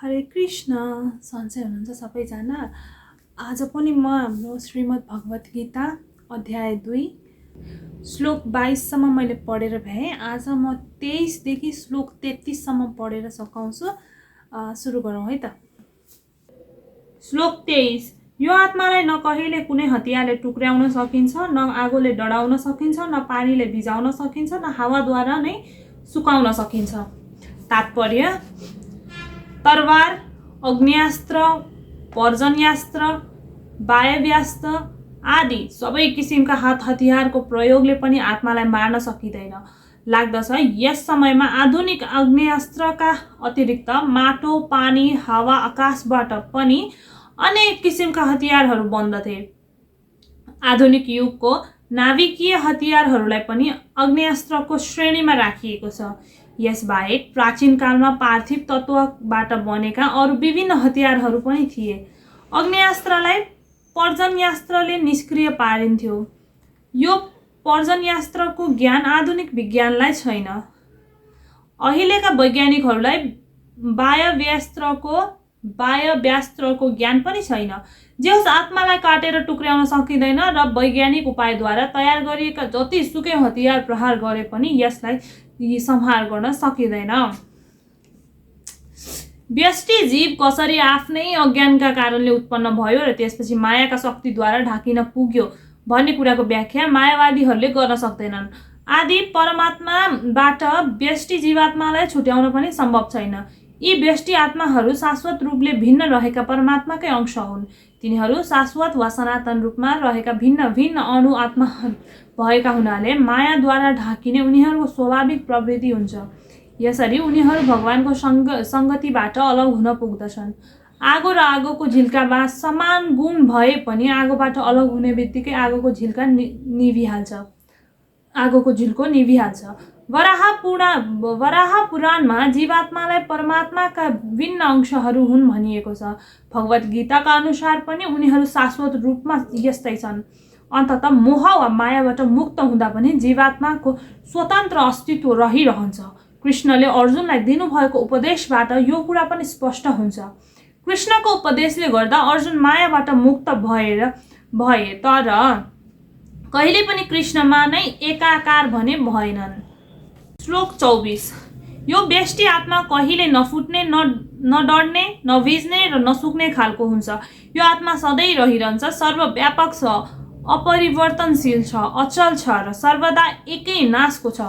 हरे कृष्ण सन्चै हुनुहुन्छ सबैजना। आज पनि म हाम्रो श्रीमद् भगवत गीता अध्याय 2 श्लोक 22 सम्म मैले पढेर भ्याएँ। आज म 23 देखि श्लोक 33 सम्म पढेर सकाउँछु। सुरु गरौँ है त। श्लोक 23। यो आत्मालाई न कहिले कुनै हतियारले टुक्र्याउन सकिन्छ, न आगोले डढाउन सकिन्छ, न पानीले भिजाउन सकिन्छ, न हावाद्वारा नै सुकाउन सकिन्छ। तात्पर्य: तरवार, अग्न्यास्त्र, पर्जन्यास्त्र, वायव्यास्त्र आदि सबै किसिमका हतियारको प्रयोगले पनि आत्मालाई मार्न सकिँदैन। लाग्दछ यस समयमा आधुनिक अग्न्यास्त्रका अतिरिक्त माटो, पानी, हावा, आकाशबाट पनि अनेक किसिमका हतियारहरू बन्दथे। आधुनिक युगको नाभिकीय हतियारहरूलाई पनि अग्न्यास्त्रको श्रेणीमा राखिएको छ। यसबाहेक प्राचीन कालमा पार्थिव तत्त्वबाट बनेका अरू विभिन्न हतियारहरू पनि थिए। अग्न्यास्त्रलाई पर्जन्यास्त्रले निष्क्रिय पारिन्थ्यो। यो पर्जन्यास्त्रको ज्ञान आधुनिक विज्ञानलाई छैन। अहिलेका वैज्ञानिकहरूलाई वायव्यास्त्रको ज्ञान पनि छैन। जे होस्, आत्मालाई काटेर टुक्र्याउन सकिँदैन र वैज्ञानिक उपायद्वारा तयार गरिएका जतिसुकै हतियार प्रहार गरे पनि यसलाई संहार गर्न सकिँदैन। व्यष्टि जीव कसरी आफ्नै अज्ञानका कारणले उत्पन्न भयो र त्यसपछि मायाका शक्तिद्वारा ढाकिन पुग्यो भन्ने कुराको व्याख्या मायावादीहरूले गर्न सक्दैनन्। आदि परमात्माबाट व्यष्टि जीवात्मालाई छुट्याउन पनि सम्भव छैन। यी व्यष्टि आत्माहरू शाश्वत रूपले भिन्न रहेका परमात्माकै अंश हुन्। तिनीहरू शाश्वत वा सनातन रूपमा रहेका भिन्न भिन्न अणु आत्माहरू भएका हुनाले मायाद्वारा ढाकिने उनीहरूको स्वाभाविक प्रवृत्ति हुन्छ। यसरी उनीहरू भगवानको सङ्गतिबाट अलग हुन पुग्दछन्। आगो र आगोको झिल्कामा समान गुण भए पनि आगोबाट अलग हुने बित्तिकै आगोको झिल्को निभिहाल्छ। वराह पुराणमा जीवात्मालाई परमात्माका भिन्न अंशहरू हुन् भनिएको छ। भगवत गीताका अनुसार पनि उनीहरू शाश्वत रूपमा यस्तै छन्। अन्ततः मोह वा मायाबाट मुक्त हुँदा पनि जीवात्माको स्वतन्त्र अस्तित्व रहिरहन्छ। कृष्णले अर्जुनलाई दिनुभएको उपदेशबाट यो कुरा पनि स्पष्ट हुन्छ। कृष्णको उपदेशले गर्दा अर्जुन मायाबाट मुक्त भए तर कहिले पनि कृष्णमा नै एकाकार भने भएनन्। श्लोक 24। यो व्यष्टि आत्मा कहिले नफुट्ने, न डढ्ने, न भिज्ने र नसुक्ने खालको हुन्छ। यो आत्मा सधैँ रहिरहन्छ, सर्वव्यापक छ, अपरिवर्तनशील छ, अचल छ र सर्वदा एकै नासको छ।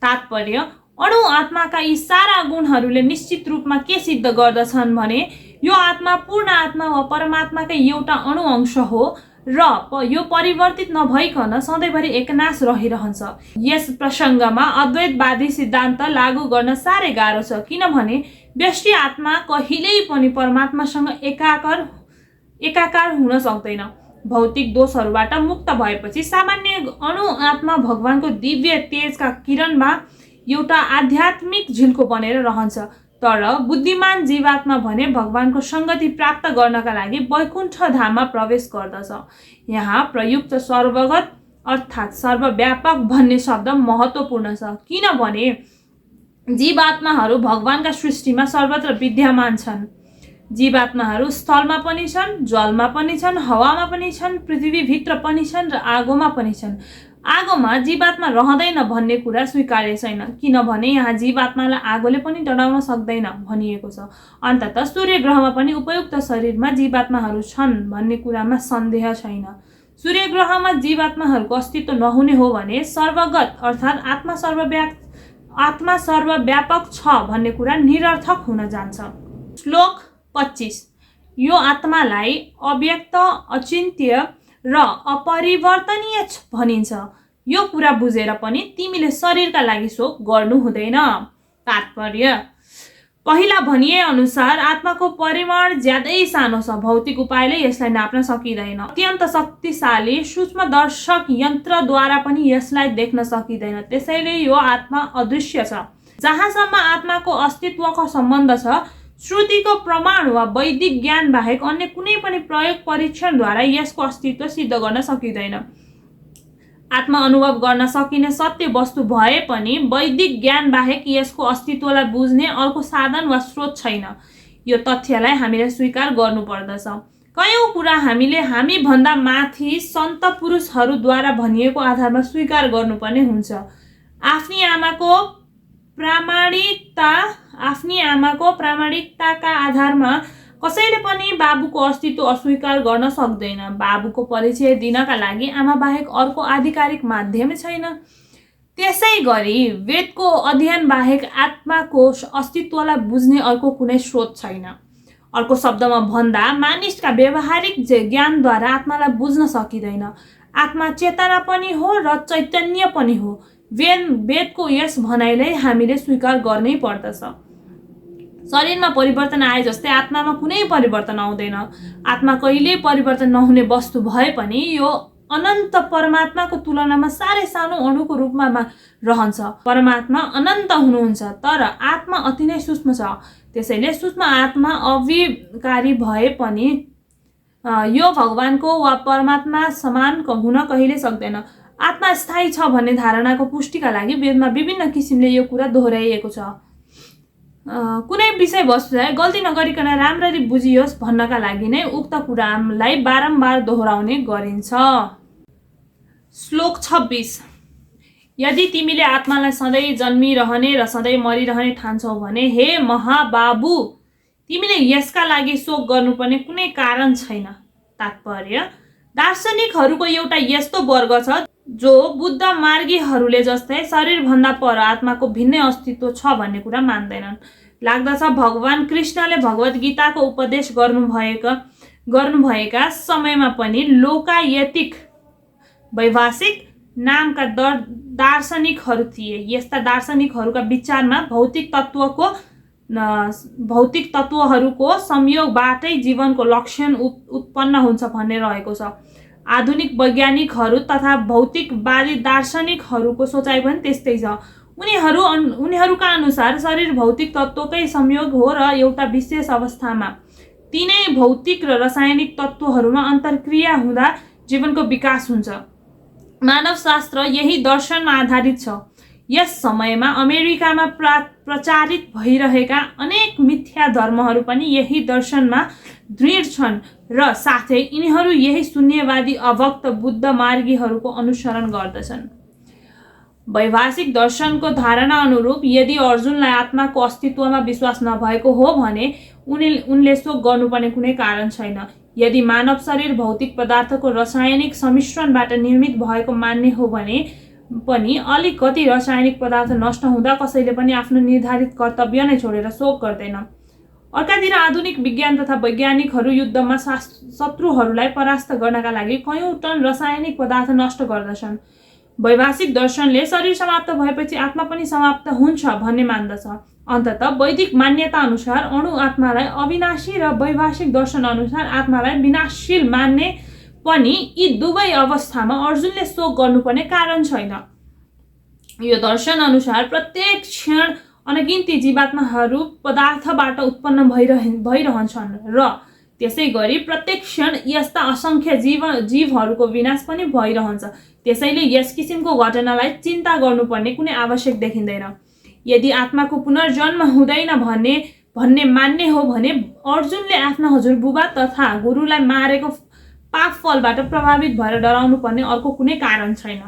तात्पर्य: अणु आत्माका यी सारा गुणहरूले निश्चित रूपमा के सिद्ध गर्दछन् भने यो आत्मा पूर्ण आत्मा वा परमात्माकै एउटा अणु अंश हो र यो परिवर्तित नभइकन सधैँभरि एकनाश रहिरहन्छ। यस प्रसङ्गमा अद्वैतवादी सिद्धान्त लागू गर्न साह्रै गाह्रो छ, किनभने व्यष्टि आत्मा कहिल्यै पनि परमात्मासँग एकाकार हुन सक्दैन। भौतिक दोषहरूबाट मुक्त भएपछि सामान्य अणु आत्मा भगवानको दिव्य तेजका किरणमा एउटा आध्यात्मिक झिल्को बनेर रहन्छ। तर बुद्धिमान जीवात्मा भने भगवानको सङ्गति प्राप्त गर्नका लागि वैकुण्ठ धाममा प्रवेश गर्दछ। यहाँ प्रयुक्त सर्वगत अर्थात् सर्वव्यापक भन्ने शब्द महत्त्वपूर्ण छ, किनभने जीवात्माहरू भगवानका सृष्टिमा सर्वत्र विद्यमान छन्। जीवात्माहरू स्थलमा पनि छन्, जलमा पनि छन्, हावामा पनि छन्, पृथ्वीभित्र पनि छन् र आगोमा पनि छन्। आगोमा जीवात्मा रहँदैन भन्ने कुरा स्वीकार्य छैन, किनभने यहाँ जीवात्मालाई आगोले पनि डढाउन सक्दैन भनिएको छ। अन्ततः सूर्य ग्रहमा पनि उपयुक्त शरीरमा जीवात्माहरू छन् भन्ने कुरामा सन्देह छैन। सूर्य ग्रहमा जीवात्माहरूको अस्तित्व नहुने हो भने सर्वगत अर्थात् आत्मा सर्वव्यापक छ भन्ने कुरा निरर्थक हुन जान्छ। श्लोक 25। यो आत्मालाई अव्यक्त, अचिन्त्य र अपरिवर्तनीय भनिन्छ। यो कुरा बुझेर पनि तिमीले शरीरका लागि शोक गर्नु हुँदैन। तात्पर्य: पहिला भनिए अनुसार आत्माको परिमाण ज्यादै सानो छ। भौतिक उपायले यसलाई नाप्न सकिँदैन। अत्यन्त शक्तिशाली सूक्ष्मदर्शक यन्त्रद्वारा पनि यसलाई देख्न सकिँदैन। त्यसैले यो आत्मा अदृश्य छ। जहाँसम्म आत्माको अस्तित्वको सम्बन्ध छ, श्रुतिको प्रमाण वा वैदिक ज्ञान बाहेक अन्य कुनै पनि प्रयोग परीक्षणद्वारा यसको अस्तित्व सिद्ध गर्न सकिँदैन। आत्मा अनुभव गर्न सकिने सत्य वस्तु भए पनि वैदिक ज्ञान बाहेक यसको अस्तित्वलाई बुझ्ने अर्को साधन वा स्रोत छैन। यो तथ्यलाई हामीले स्वीकार गर्नुपर्दछ। कयौं कुरा हामीले हामीभन्दा माथि सन्त पुरुषहरूद्वारा भनिएको आधारमा स्वीकार गर्नुपर्ने हुन्छ। आफ्नी आमाको प्रामाणिकताका आधारमा कसैले पनि बाबुको अस्तित्व अस्वीकार गर्न सक्दैन। बाबुको परिचय दिनका लागि आमा बाहेक अर्को आधिकारिक माध्यम छैन। त्यसै गरी वेदको अध्ययन बाहेक आत्माको अस्तित्वलाई बुझ्ने अर्को कुनै स्रोत छैन। अर्को शब्दमा भन्दा मानिसका व्यवहारिक ज्ञानद्वारा आत्मालाई बुझ्न सकिँदैन। आत्मा चेतना पनि हो र चैतन्य पनि हो। वेदको यस भनाइलाई हामीले स्वीकार गर्नै पर्दछ। शरीरमा परिवर्तन आए जस्तै आत्मामा कुनै परिवर्तन आउँदैन। आत्मा कहिल्यै परिवर्तन नहुने वस्तु भए पनि यो अनन्त परमात्माको तुलनामा साह्रै सानो अणुको रूपमा रहन्छ। परमात्मा अनन्त हुनुहुन्छ तर आत्मा अति नै सूक्ष्म छ। त्यसैले सूक्ष्म आत्मा अविकारी भए पनि यो भगवानको वा परमात्मा समान हुन कहिल्यै सक्दैन। आत्मा स्थायी छ भन्ने धारणाको पुष्टिका लागि वेदमा विभिन्न किसिमले यो कुरा दोहोऱ्याइएको छ। कुनै विषयवस्तुलाई गल्ती नगरिकन राम्ररी बुझियोस् भन्नका लागि नै उक्त कुरालाई बारम्बार दोहोऱ्याउने गरिन्छ। श्लोक 26। यदि तिमीले आत्मालाई सधैँ जन्मिरहने र सधैँ मरिरहने ठान्छौ भने हे महाबाबु तिमीले यसका लागि शोक गर्नुपर्ने कुनै कारण छैन। तात्पर्य दार्शनिकहरूको एउटा यस्तो वर्ग छ जो बुद्ध मार्गीहरूले जस्तै शरीरभन्दा पर आत्माको भिन्नै अस्तित्व छ भन्ने कुरा मान्दैनन्। लाग्दछ भगवान कृष्णले भगवत गीताको उपदेश गर्नुभएका समयमा पनि लोकायतिक वैभाषिक नामका दार्शनिकहरू थिए। यस्ता दार्शनिकहरूका विचारमा भौतिक तत्त्वहरूको संयोगबाटै जीवनको लक्षण उत्पन्न हुन्छ भन्ने रहेको छ। आधुनिक वैज्ञानिकहरू तथा भौतिकवादी दार्शनिकहरूको सोचाइ पनि त्यस्तै छ। उनीहरूका अनुसार शरीर भौतिक तत्त्वकै संयोग हो र एउटा विशेष अवस्थामा तीनै भौतिक र रासायनिक तत्त्वहरूमा अन्तर्क्रिया हुँदा जीवनको विकास हुन्छ। मानवशास्त्र यही दर्शनमा आधारित छ। यस समयमा अमेरिकामा प्रचारित भइरहेका अनेक मिथ्या धर्महरू पनि यही दर्शनमा दृढ छन् र साथै यिनीहरू यही शून्यवादी अभक्त बुद्ध मार्गीहरूको अनुसरण गर्दछन्। वैभाषिक दर्शनको धारणा अनुरूप यदि अर्जुनलाई आत्माको अस्तित्वमा विश्वास नभएको हो भने उनले शोक गर्नुपर्ने कुनै कारण छैन। यदि मानव शरीर भौतिक पदार्थको रासायनिक सम्मिश्रणबाट निर्मित भएको मान्ने हो भने पनि अलिकति रासायनिक पदार्थ नष्ट हुँदा कसैले पनि आफ्नो निर्धारित कर्तव्य नै छोडेर शोक गर्दैन। अर्कातिर आधुनिक विज्ञान तथा वैज्ञानिकहरू युद्धमा शत्रुहरूलाई परास्त गर्नका लागि कयौं टन रासायनिक पदार्थ नष्ट गर्दछन्। वैभाषिक दर्शनले शरीर समाप्त भएपछि आत्मा पनि समाप्त हुन्छ भन्ने मान्दछ। अन्ततः वैदिक मान्यता अनुसार अणु आत्मालाई अविनाशी र वैभाषिक दर्शन अनुसार आत्मालाई विनाशशील मान्ने पनि यी दुवै अवस्थामा अर्जुनले शोक गर्नुपर्ने कारण छैन। यो दर्शन अनुसार प्रत्येक क्षण अनगिन्ती जीवात्माहरू पदार्थबाट उत्पन्न भइरहन्छन् र त्यसै गरी प्रत्येक क्षण यस्ता असंख्य जीवहरूको विनाश पनि भइरहन्छ। त्यसैले यस किसिमको घटनालाई चिन्ता गर्नुपर्ने कुनै आवश्यक देखिँदैन। यदि आत्माको पुनर्जन्म हुँदैन भन्ने मान्ने हो भने अर्जुनले आफ्ना हजुरबुबा तथा गुरुलाई मारेको पाप फलबाट प्रभावित भएर डराउनु पर्ने अर्को कुनै कारण छैन।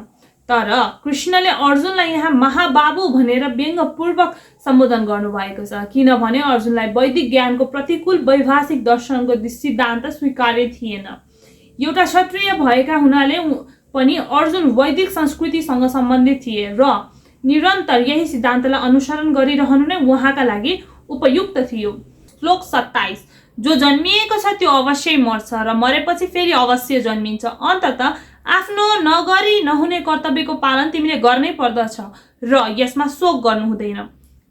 तर कृष्णले अर्जुनलाई यहाँ महाबाबु भनेर व्यङ्ग्यपूर्वक सम्बोधन गर्नुभएको छ किनभने अर्जुनलाई वैदिक ज्ञानको प्रतिकूल वैभाषिक दर्शनको सिद्धान्त स्वीकार्य थिएन। एउटा क्षत्रिय भएका हुनाले पनि अर्जुन वैदिक संस्कृतिसँग सम्बन्धित थिए र निरन्तर यही सिद्धान्तलाई अनुसरण गरिरहनु नै उहाँका लागि उपयुक्त थियो। श्लोक 27। जो जन्मिएको छ त्यो अवश्य मर्छ र मरेपछि फेरि अवश्य जन्मिन्छ। अन्ततः आफ्नो नगरी नहुने कर्तव्यको पालन तिमीले गर्नै पर्दछ र यसमा शोक गर्नु हुँदैन।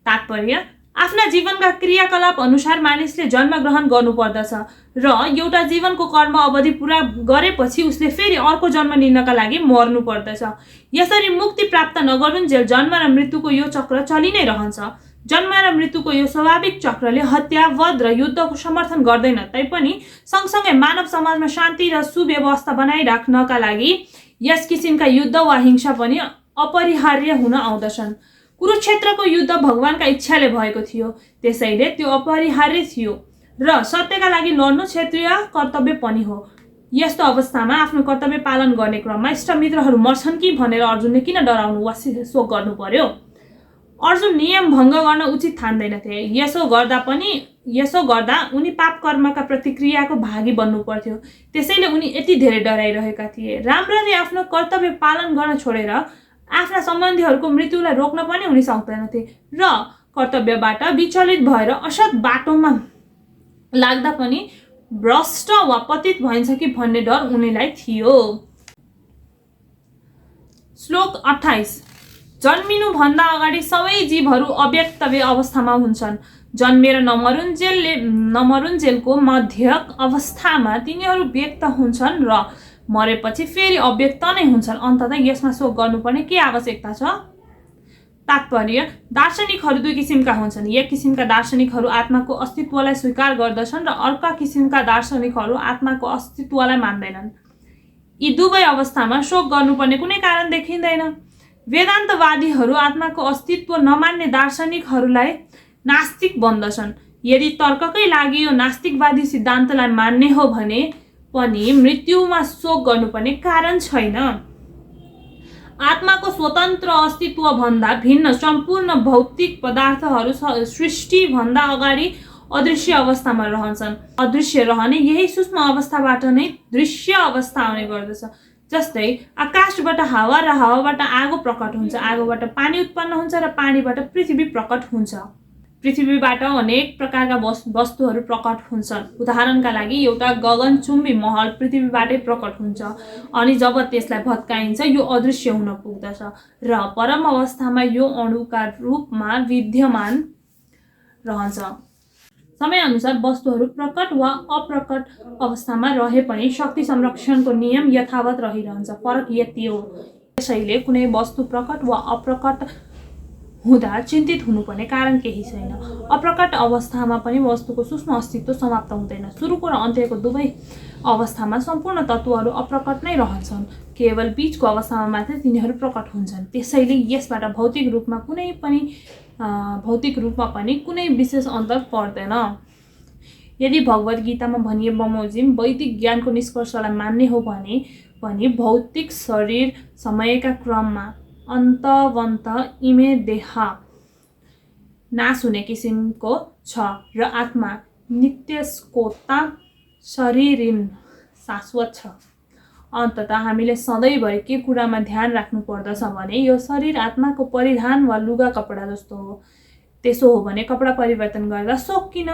तात्पर्य आफ्ना जीवनका क्रियाकलाप अनुसार मानिसले जन्म ग्रहण गर्नुपर्दछ र एउटा जीवनको कर्म अवधि पूरा गरेपछि उसले फेरि अर्को जन्म लिनका लागि मर्नु पर्दछ। यसरी मुक्ति प्राप्त नगरुन्जेल जन्म र मृत्युको यो चक्र चलि नै रहन्छ। जन्म र मृत्युको यो स्वाभाविक चक्रले हत्या, वध र युद्धको समर्थन गर्दैन तैपनि सँगसँगै मानव समाजमा शान्ति र सुव्यवस्था बनाइराख्नका लागि यस किसिमका युद्ध वा हिंसा पनि अपरिहार्य हुन आउँदछन्। कुरुक्षेत्रको युद्ध भगवानका इच्छाले भएको थियो, त्यसैले त्यो अपरिहार्य थियो र सत्यका लागि लड्नु क्षेत्रीय कर्तव्य पनि हो। यस्तो अवस्थामा आफ्नो कर्तव्य पालन गर्ने क्रममा इष्टमित्रहरू मर्छन् कि भनेर अर्जुनले किन डराउनु वा शोक गर्नु पर्यो? अर्जुन नियम भङ्ग गर्न उचित ठान्दैनथे। यसो गर्दा उनी पाप कर्मका प्रतिक्रियाको भागी बन्नु पर्थ्यो। त्यसैले उनी यति धेरै डराइरहेका थिए। राम्ररी आफ्नो कर्तव्य पालन गर्न छोडेर आफ्ना सम्बन्धीहरूको मृत्युलाई रोक्न पनि उनी सक्दैनथे र कर्तव्यबाट विचलित भएर असत बाटोमा लाग्दा पनि भ्रष्ट वा पतित भइन्छ कि भन्ने डर उनीलाई थियो। श्लोक 28। जन्मिनुभन्दा अगाडि सबै जीवहरू अव्यक्तव्य अवस्थामा हुन्छन्। जन्मेर नमरुन्जेलको मध्य अवस्थामा तिनीहरू व्यक्त हुन्छन् र मरेपछि फेरि अव्यक्त नै हुन्छन्। अन्ततः यसमा शोक गर्नुपर्ने के आवश्यकता छ? तात्पर्य, दार्शनिकहरू दुई किसिमका हुन्छन्। एक किसिमका दार्शनिकहरू आत्माको अस्तित्वलाई स्वीकार गर्दछन् र अर्का किसिमका दार्शनिकहरू आत्माको अस्तित्वलाई मान्दैनन्। यी दुवै अवस्थामा शोक गर्नुपर्ने कुनै कारण देखिँदैन। वेदान्तवादीहरू आत्माको अस्तित्व नमान्ने दार्शनिकहरूलाई नास्तिक भन्दछन्। यदि तर्ककै लागि यो नास्तिकवादी सिद्धान्तलाई मान्ने हो भने पनि मृत्युमा शोक गर्नुपर्ने कारण छैन। आत्माको स्वतन्त्र अस्तित्व भन्दा भिन्न सम्पूर्ण भौतिक पदार्थहरू सृष्टिभन्दा अगाडि अदृश्य अवस्थामा रहन्छन्। अदृश्य रहने यही सूक्ष्म अवस्थाबाट नै दृश्य अवस्था आउने गर्दछ। जस्तै आकाशबाट हावा र हावाबाट आगो प्रकट हुन्छ, आगोबाट पानी उत्पन्न हुन्छ र पानीबाट पृथ्वी प्रकट हुन्छ। पृथ्वीबाट अनेक प्रकारका वस्तुहरू प्रकट हुन्छन्। उदाहरणका लागि एउटा गगनचुम्बी महल पृथ्वीबाटै प्रकट हुन्छ अनि जब त्यसलाई भत्काइन्छ यो अदृश्य हुन पुग्दछ र परम अवस्थामा यो अणुका रूपमा विद्यमान रहन्छ। समयअनुसार वस्तुहरू प्रकट वा अप्रकट अवस्थामा रहे पनि शक्ति संरक्षणको नियम यथावत रहिरहन्छ। फरक यति हो। त्यसैले कुनै वस्तु प्रकट वा अप्रकट हुँदा चिन्तित हुनुपर्ने कारण केही छैन। अप्रकट अवस्थामा पनि वस्तुको सूक्ष्म अस्तित्व समाप्त हुँदैन। सुरुको र अन्त्यको दुवै अवस्थामा सम्पूर्ण तत्त्वहरू अप्रकट नै रहन्छन्। केवल बीचको अवस्थामा मात्रै तिनीहरू प्रकट हुन्छन्। त्यसैले यसबाट भौतिक रूपमा पनि कुनै विशेष अन्तर पर्दैन। यदि भगवत गीतामा भनिए बमोजिम वैदिक ज्ञानको निष्कर्षलाई मान्ने हो भने पनि भौतिक शरीर समयका क्रममा अन्तवन्त इमे देह नाश हुने किसिमको छ र आत्मा नित्यस्कोता शरीरिन शाश्वत छ। अन्ततः हामीले सधैँभरि के कुरामा ध्यान राख्नु पर्दछ भने यो शरीर आत्माको परिधान वा लुगा कपडा जस्तो हो। त्यसो हो भने कपडा परिवर्तन गर्दा शोक किन?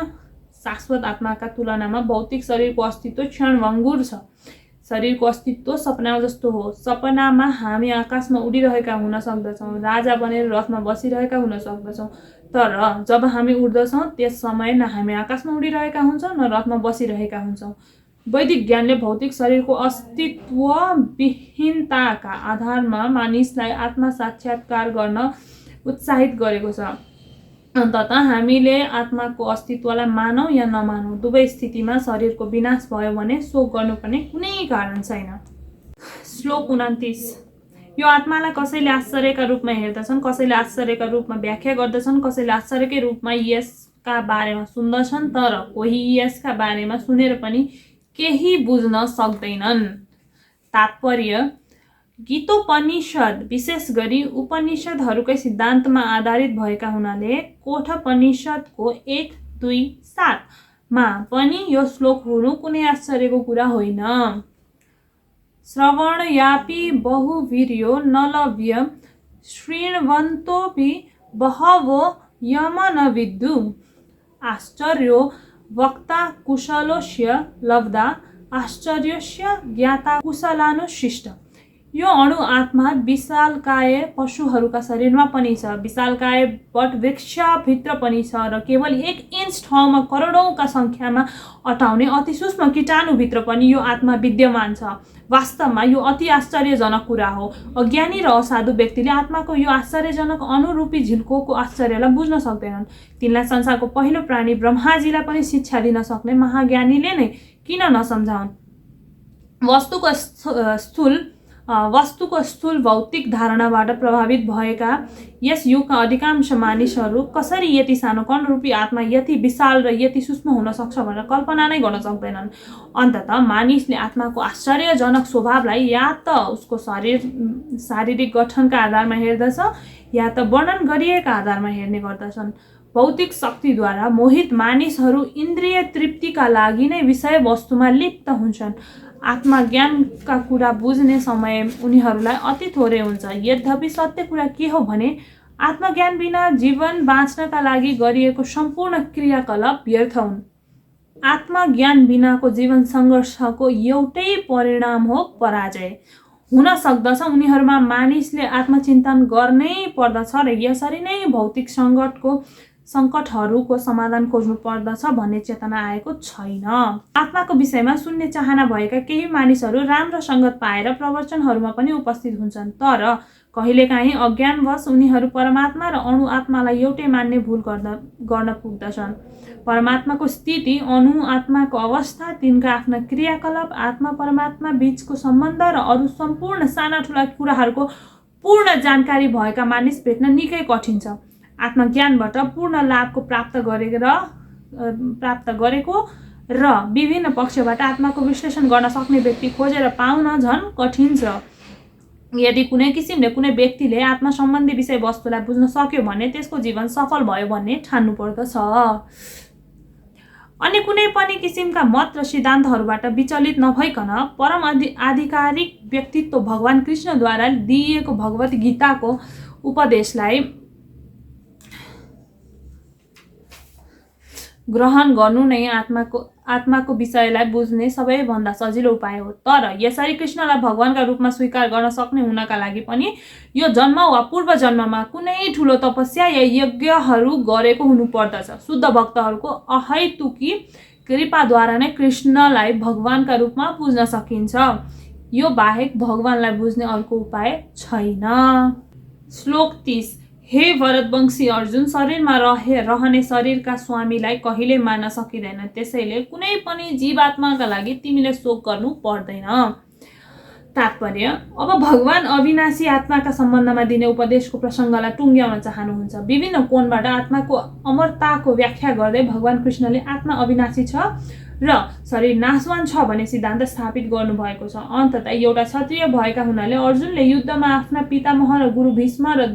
शाश्वत आत्माका तुलनामा भौतिक शरीरको अस्तित्व क्षणभङ्गुर छ। शरीरको अस्तित्व सपना जस्तो हो। सपनामा हामी आकाशमा उडिरहेका हुन सक्दछौँ, राजा बनेर रथमा बसिरहेका हुन सक्दछौँ, तर जब हामी उड्दछौँ त्यस समय न हामी आकाशमा उडिरहेका हुन्छौँ न रथमा बसिरहेका हुन्छौँ। वैदिक ज्ञानले भौतिक शरीरको अस्तित्व विहीनताका आधारमा मानिसलाई आत्मा साक्षात्कार गर्न उत्साहित गरेको छ। अन्ततः हामीले आत्माको अस्तित्वलाई मानौँ या नमानौँ, दुवै स्थितिमा शरीरको विनाश भयो भने शोक गर्नुपर्ने कुनै कारण छैन। श्लोक 29। यो आत्मालाई कसैले आश्चर्यका रूपमा हेर्दछन्, कसैले आश्चर्यका रूपमा व्याख्या गर्दछन्, कसैले आश्चर्यकै रूपमा यसका बारेमा सुन्दछन्, तर कोही यसका बारेमा सुनेर पनि केही बुझ्न सक्दैनन्। तात्पर्य, गीतोपनिषद विशेष गरी उपनिषदहरूकै सिद्धान्तमा आधारित भएका हुनाले कोठोपनिषदको 1, 2, 7 मा पनि यो श्लोक हुनु कुनै आश्चर्यको कुरा होइन। श्रवणयापि बहुवीर्यो न लभ्य शृण्वन्तोऽपि बहवो यम न विद्दु आश्चर्यो वक्ता कुशलोस्य लब्धा आश्चर्यस्य ज्ञाता कुशलानुशिष्ट। यो अणु आत्मा विशालकाय पशुहरूका शरीरमा पनि छ, विशालकाय वटवृक्षभित्र पनि छ र केवल 1 इन्च ठाउँमा करोडौँका सङ्ख्यामा अटाउने अति सूक्ष्म कीटाणुभित्र पनि यो आत्मा विद्यमान छ। वास्तवमा यो अति आश्चर्यजनक कुरा हो। अज्ञानी र असाधु व्यक्तिले आत्माको यो आश्चर्यजनक अनुरूपी झिल्कोको आश्चर्यलाई बुझ्न सक्दैनन्। तिनलाई संसारको पहिलो प्राणी ब्रह्माजीलाई पनि शिक्षा दिन सक्ने महाज्ञानीले नै किन नसम्झाउन्। वस्तुको स्थूल वस्तुको स्थूल भौतिक धारणाबाट प्रभावित भएका यस युगका अधिकांश मानिसहरू कसरी यति सानो कणरूपी आत्मा यति विशाल र यति सूक्ष्म हुन सक्छ भनेर कल्पना नै गर्न सक्दैनन्। अन्ततः मानिसले आत्माको आश्चर्यजनक स्वभावलाई या त उसको शारीरिक गठनका आधारमा हेर्दछ या त वर्णन गरिएका आधारमा हेर्ने गर्दछन्। भौतिक शक्तिद्वारा मोहित मानिसहरू इन्द्रिय तृप्तिका लागि नै विषय वस्तुमा लिप्त हुन्छन्। आत्मज्ञानका कुरा बुझ्ने समय उनीहरूलाई अति थोरै हुन्छ। यद्यपि सत्य कुरा के हो भने आत्मज्ञान बिना जीवन बाँच्नका लागि गरिएको सम्पूर्ण क्रियाकलाप व्यर्थ हुन्। आत्मज्ञान बिनाको जीवन सङ्घर्षको एउटै परिणाम हो पराजय। हुन सक्दछ उनीहरूमा मानिसले आत्मचिन्तन गर्नै पर्दछ र यसरी नै भौतिक सङ्कटहरूको समाधान खोज्नु पर्दछ भन्ने चेतना आएको छैन। आत्माको विषयमा सुन्ने चाहना भएका केही मानिसहरू राम्रो सङ्गत पाएर प्रवचनहरूमा पनि उपस्थित हुन्छन्, तर कहिलेकाहीँ अज्ञानवश उनीहरू परमात्मा र अणु आत्मालाई एउटै मान्ने भुल गर्न पुग्दछन्। परमात्माको स्थिति, अणु आत्माको अवस्था, तिनका आफ्ना क्रियाकलाप, आत्मा परमात्मा बीचको सम्बन्ध र अरू सम्पूर्ण साना ठुला कुराहरूको पूर्ण जानकारी भएका मानिस भेट्न निकै कठिन छ। आत्मज्ञानबाट पूर्ण लाभको प्राप्त गरेको र विभिन्न पक्षबाट आत्माको विश्लेषण गर्न सक्ने व्यक्ति खोजेर पाउन झन् कठिन छ। यदि कुनै किसिमले कुनै व्यक्तिले आत्मा सम्बन्धी विषय वस्तुलाई बुझ्न सक्यो भने त्यसको जीवन सफल भयो भन्ने ठान्नु पर्दछ। अन्य कुनै पनि किसिमका मत र सिद्धान्तहरूबाट विचलित नभइकन परम आधिकारिक व्यक्तित्व भगवान कृष्णद्वारा दिइएको भगवत गीताको उपदेशलाई ग्रहण गर्नु नै आत्माको विषयलाई बुझ्ने सबैभन्दा सजिलो उपाय हो। तर यसरी कृष्णलाई भगवानका रूपमा स्वीकार गर्न सक्ने हुनका लागि पनि यो जन्म वा पूर्व जन्ममा कुनै ठुलो तपस्या या यज्ञहरू गरेको हुनुपर्दछ। शुद्ध भक्तहरूको अहैतुकी कृपाद्वारा नै कृष्णलाई भगवानका रूपमा बुझ्न सकिन्छ। यो बाहेक भगवानलाई बुझ्ने अर्को उपाय छैन। श्लोक 30। हे भरतवंशी अर्जुन, शरीरमा रहने शरीरका स्वामीलाई कहिल्यै मान्न सकिँदैन। त्यसैले कुनै पनि जीवात्माका लागि तिमीले शोक गर्नु पर्दैन। तात्पर्य, अब भगवान अविनाशी आत्माका सम्बन्धमा दिने उपदेशको प्रसङ्गलाई टुङ्ग्याउन चाहनुहुन्छ। विभिन्न कोणबाट आत्माको अमरताको व्याख्या गर्दै भगवान कृष्णले आत्मा अविनाशी छ र शरीर नाशवान छ भन्ने सिद्धान्त स्थापित गर्नुभएको छ। अन्ततः एउटा क्षत्रिय भएका हुनाले अर्जुनले युद्धमा आफ्ना पितामह र गुरु भीष्म र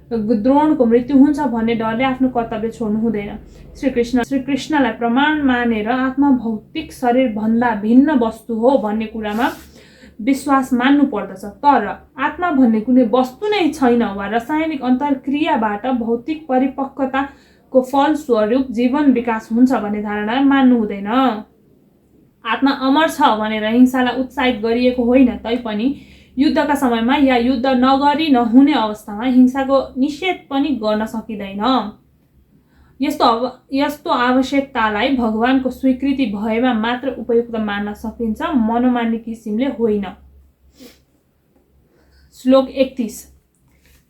द्रोणको मृत्यु हुन्छ भन्ने डरले आफ्नो कर्तव्य छोड्नु हुँदैन। श्रीकृष्णलाई प्रमाण मानेर आत्मा भौतिक शरीर भन्दा भिन्न वस्तु हो भन्ने कुरामा विश्वास मान्नु पर्दछ। तर आत्मा भन्ने कुनै वस्तु नै छैन वा रासायनिक अन्तर्क्रियाबाट भौतिक परिपक्वताको फलस्वरूप जीवन विकास हुन्छ भन्ने धारणा मान्नु हुँदैन। आत्मा अमर छ भनेर हिंसालाई उत्साहित गरिएको होइन, तैपनि युद्धका समयमा या युद्ध नगरी नहुने अवस्थामा हिंसाको निषेध पनि गर्न सकिँदैन। यस्तो आवश्यकतालाई भगवानको स्वीकृति भएमा मात्र उपयुक्त मान्न सकिन्छ, मनोमानी किसिमले होइन। श्लोक 31।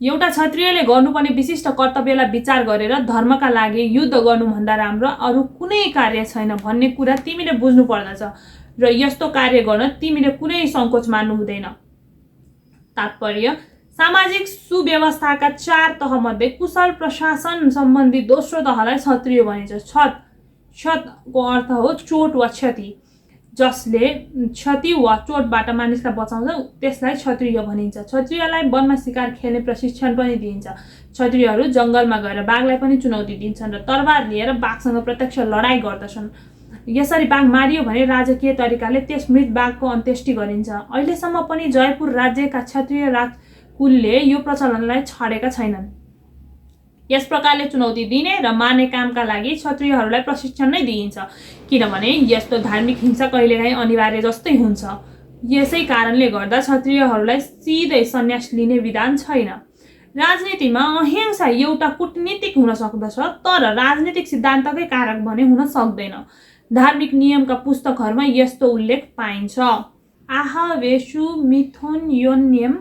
एउटा क्षत्रियले गर्नुपर्ने विशिष्ट कर्तव्यलाई विचार गरेर धर्मका लागि युद्ध गर्नुभन्दा राम्रो अरू कुनै कार्य छैन भन्ने कुरा तिमीले बुझ्नु पर्दछ र यस्तो कार्य गर्न तिमीले कुनै सङ्कोच मान्नु हुँदैन। तात्पर्य, सामाजिक सुव्यवस्थाका 4 तहमध्ये कुशल प्रशासन सम्बन्धी दोस्रो तहलाई क्षत्रिय भनिन्छ। क्षतको अर्थ हो चोट वा क्षति। जसले क्षति वा चोटबाट मानिसलाई बचाउँछ त्यसलाई क्षत्रिय भनिन्छ। क्षत्रियलाई वनमा शिकार खेल्ने प्रशिक्षण पनि दिइन्छ। क्षत्रियहरू जङ्गलमा गएर बाघलाई पनि चुनौती दिन्छन् र तरबार लिएर बाघसँग प्रत्यक्ष लडाईँ गर्दछन्। यसरी बाघ मारियो भने राजकीय तरिकाले त्यस मृत बाघको अन्त्येष्टि गरिन्छ। अहिलेसम्म पनि जयपुर राज्यका क्षत्रिय राजकुलले यो प्रचलनलाई छाडेका छैनन्। यस प्रकारले चुनौती दिने र मार्ने कामका लागि क्षत्रियहरूलाई प्रशिक्षण नै दिइन्छ, किनभने यस्तो धार्मिक हिंसा कहिलेकाहीँ अनिवार्य जस्तै हुन्छ। यसै कारणले गर्दा क्षत्रियहरूलाई सिधै सन्यास लिने विधान छैन। राजनीतिमा अहिंसा एउटा कूटनीतिक हुन सक्दछ, तर राजनीतिक सिद्धान्तकै कारक भने हुन सक्दैन। धार्मिक नियमका पुस्तकहरूमा यस्तो उल्लेख पाइन्छ। आहवेषु मिथुन्योन्यम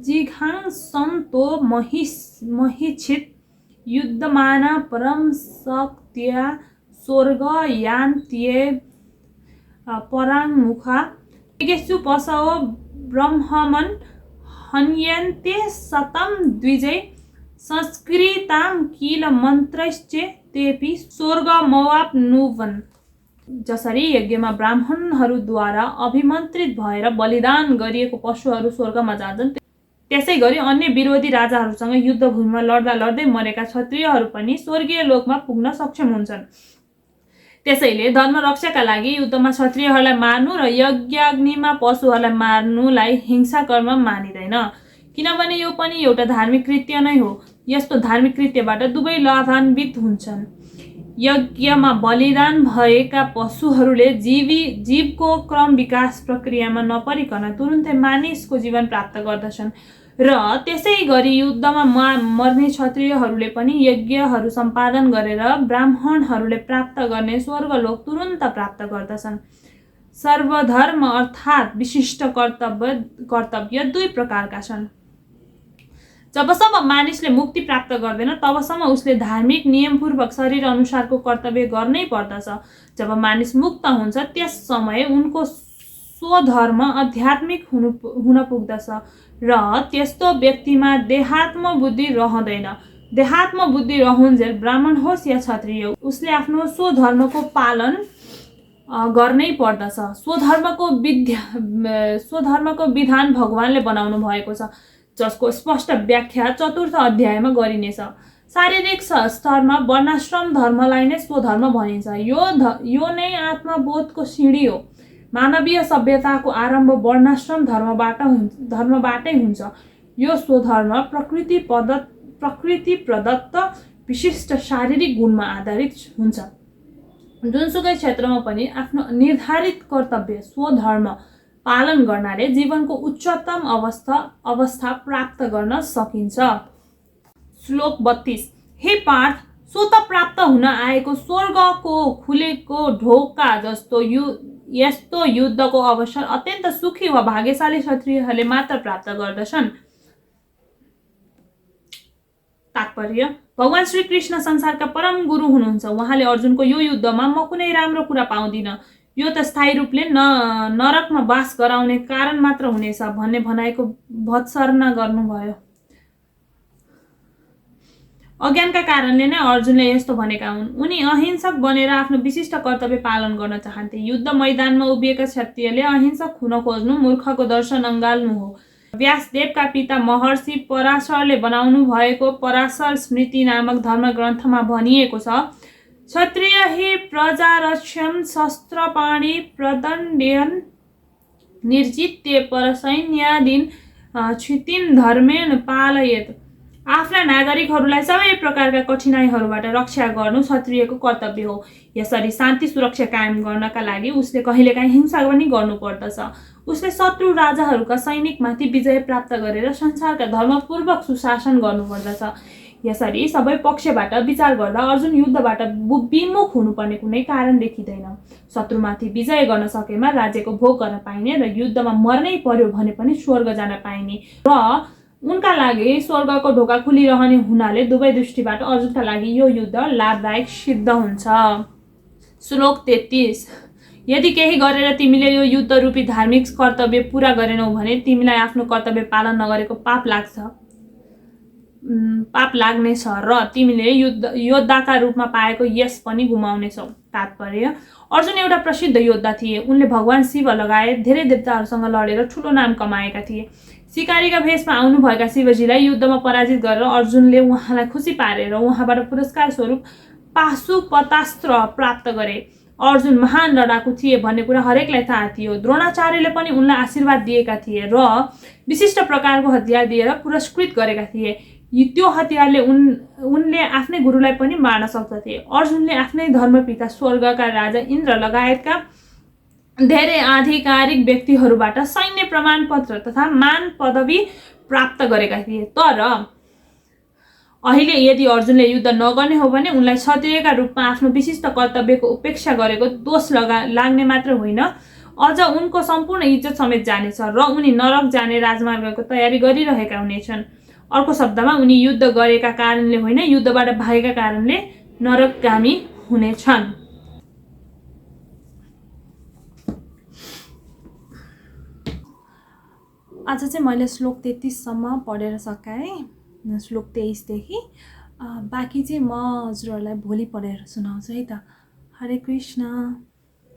जिघांसन्तो महिच्छित युद्धमाना परम शक्त्या स्वर्ग यान्त्ये पराङ्मुखा यज्ञेषु पशवो ब्रह्मन् हन्यन्ते शतं द्विजै संस्कृतां किल मन्त्रैश्चे तेपि स्वर्गमवाप्नुवन्। जसरी यज्ञमा ब्राह्मणहरूद्वारा अभिमन्त्रित भएर बलिदान गरिएको पशुहरू स्वर्गमा जान्छन्, त्यसै गरी अन्य विरोधी राजाहरूसँग युद्धभूमिमा लड्दा लड्दै मरेका क्षत्रियहरू पनि स्वर्गीय लोकमा पुग्न सक्षम हुन्छन्। त्यसैले धर्म रक्षाका लागि युद्धमा क्षत्रियहरूलाई मार्नु र यज्ञाग्निमा पशुहरूलाई मार्नुलाई हिंसा कर्म मानिँदैन, किनभने यो पनि एउटा धार्मिक कृत्य नै हो। यस्तो धार्मिक कृत्यबाट दुवै लाभान्वित हुन्छन्। यज्ञमा बलिदान भएका पशुहरूले जीवको क्रम विकास प्रक्रियामा नपरिकन तुरुन्तै मानिसको जीवन प्राप्त गर्दछन् र त्यसै गरी युद्धमा मर्ने क्षत्रियहरूले पनि यज्ञहरू सम्पादन गरेर ब्राह्मणहरूले प्राप्त गर्ने स्वर्गलोक तुरुन्त प्राप्त गर्दछन्। सर्वधर्म अर्थात् विशिष्ट कर्तव्य दुई प्रकारका छन्। जबसम्म मानिसले मुक्ति प्राप्त गर्दैन तबसम्म उसले धार्मिक नियमपूर्वक शरीर अनुसारको कर्तव्य गर्नै पर्दछ। जब मानिस मुक्त हुन्छ त्यस समय उनको स्वधर्म आध्यात्मिक हुन पुग्दछ र त्यस्तो व्यक्तिमा देहात्म बुद्धि रहँदैन। देहात्म बुद्धि रहुन्जेल ब्राह्मण होस् या क्षत्रिय, उसले आफ्नो स्वधर्मको पालन गर्नै पर्दछ। स्वधर्मको विधान भगवानले बनाउनु भएको छ, जसको स्पष्ट व्याख्या चतुर्थ अध्यायमा गरिनेछ। शारीरिक स्तरमा वर्णाश्रम धर्मलाई नै स्वधर्म भनिन्छ। यो नै आत्मबोधको सिँढी हो। मानवीय सभ्यताको आरम्भ वर्णाश्रम धर्मबाटै हुन्छ। यो स्वधर्म प्रकृति प्रदत्त विशिष्ट शारीरिक गुणमा आधारित हुन्छ। जुनसुकै क्षेत्रमा पनि आफ्नो निर्धारित कर्तव्य स्वधर्म पालन गर्नाले जीवनको उच्चतम अवस्था प्राप्त गर्न सकिन्छ। श्लोक 32। हे पार्थ, स्वत प्राप्त हुन आएको स्वर्गको खुलेको ढोका जस्तो यस्तो युद्धको अवसर अत्यन्त सुखी वा भाग्यशाली क्षत्रियहरूले मात्र प्राप्त गर्दछन्। तात्पर्य, भगवान श्री कृष्ण संसारका परम गुरु हुनुहुन्छ। उहाँले अर्जुनको यो युद्धमा म कुनै राम्रो कुरा पाउँदिन, यो त स्थायी रूपले नरकमा वास गराउने कारण मात्र हुनेछ भन्ने भनाइको भत्सर्ना गर्नुभयो। अज्ञानका कारणले नै अर्जुनले यस्तो भनेका हुन्। उनी अहिंसक बनेर आफ्नो विशिष्ट कर्तव्य पालन गर्न चाहन्थे। युद्ध मैदानमा उभिएका क्षत्रियले अहिंसक हुन खोज्नु मूर्खको दर्शन अँगाल्नु हो। व्यासदेवका पिता महर्षि पराशरले बनाउनु भएको पराशर स्मृति नामक धर्मग्रन्थमा भनिएको छ, क्षत्रिय हि प्रजारक्ष्यं शस्त्रपाणि प्रदण्डयन् निर्जित्य परसैन्यादीन् क्षितिं धर्मेण पालयेत्। आफ्ना नागरिकहरूलाई सबै प्रकारका कठिनाइहरूबाट रक्षा गर्नु क्षत्रियको कर्तव्य हो। यसरी शान्ति सुरक्षा कायम गर्नका लागि उसले कहिलेकाहीँ हिंसा पनि गर्नुपर्दछ। उसले शत्रु राजाहरूका सैनिकमाथि विजय प्राप्त गरेर संसारका धर्मपूर्वक सुशासन गर्नुपर्दछ। यसरी सबै पक्षबाट विचार गर्दा अर्जुन युद्धबाट विमुख हुनुपर्ने कुनै कारण देखिँदैन। शत्रुमाथि विजय गर्न सकेमा राज्यको भोग गर्न पाइने र युद्धमा मर्नै पर्यो भने पनि स्वर्ग जान पाइने र उनका लागि स्वर्गको ढोका खुलिरहने हुनाले दुवै दृष्टिबाट अर्जुनका लागि यो युद्ध लाभदायक सिद्ध हुन्छ। श्लोक 33। यदि केही गरेर तिमीले यो युद्ध रूपी धार्मिक कर्तव्य पूरा गरेनौ भने तिमीलाई आफ्नो कर्तव्य पालन नगरेको पाप लाग्नेछ र तिमीले योद्धाका रूपमा पाएको यश पनि गुमाउनेछौ। तात्पर्य, अर्जुन एउटा प्रसिद्ध योद्धा थिए। उनले भगवान शिव लगायत धेरै देवताहरूसँग लडेर ठुलो नाम कमाएका थिए। शिकारीका भेषमा आउनुभएका शिवजीलाई युद्धमा पराजित गरेर अर्जुनले उहाँलाई खुसी पारेर उहाँबाट पुरस्कार स्वरूप पाशुपतास्त्र प्राप्त गरे। अर्जुन महान लडाकु थिए भन्ने कुरा हरेकलाई थाहा थियो। द्रोणाचार्यले पनि उनलाई आशीर्वाद दिएका थिए र विशिष्ट प्रकारको हतियार दिएर पुरस्कृत गरेका थिए। त्यो हतियारले उनले आफ्नै गुरुलाई पनि मार्न सक्दथे। अर्जुनले आफ्नै धर्मपिता स्वर्गका राजा इन्द्र लगायतका धेरै आधिकारिक व्यक्तिहरूबाट सैन्य प्रमाणपत्र तथा मान पदवी प्राप्त गरेका थिए। तर अहिले यदि अर्जुनले युद्ध नगर्ने हो भने उनलाई क्षत्रियका रूपमा आफ्नो विशिष्ट कर्तव्यको उपेक्षा गरेको दोष लाग्ने मात्र होइन, अझ उनको सम्पूर्ण इज्जत समेत जानेछ र उनी नरक जाने राजमार्गको तयारी गरिरहेका हुनेछन्। अर्को शब्दमा उनी युद्ध गरेका कारणले होइन, युद्धबाट भागेका कारणले नरकगामी हुनेछन्। आज चाहिँ मैले श्लोक 33सम्म पढेर सकाएँ, श्लोक 23देखि। बाँकी चाहिँ म हजुरहरूलाई भोलि पढेर सुनाउँछु है त। हरे कृष्ण।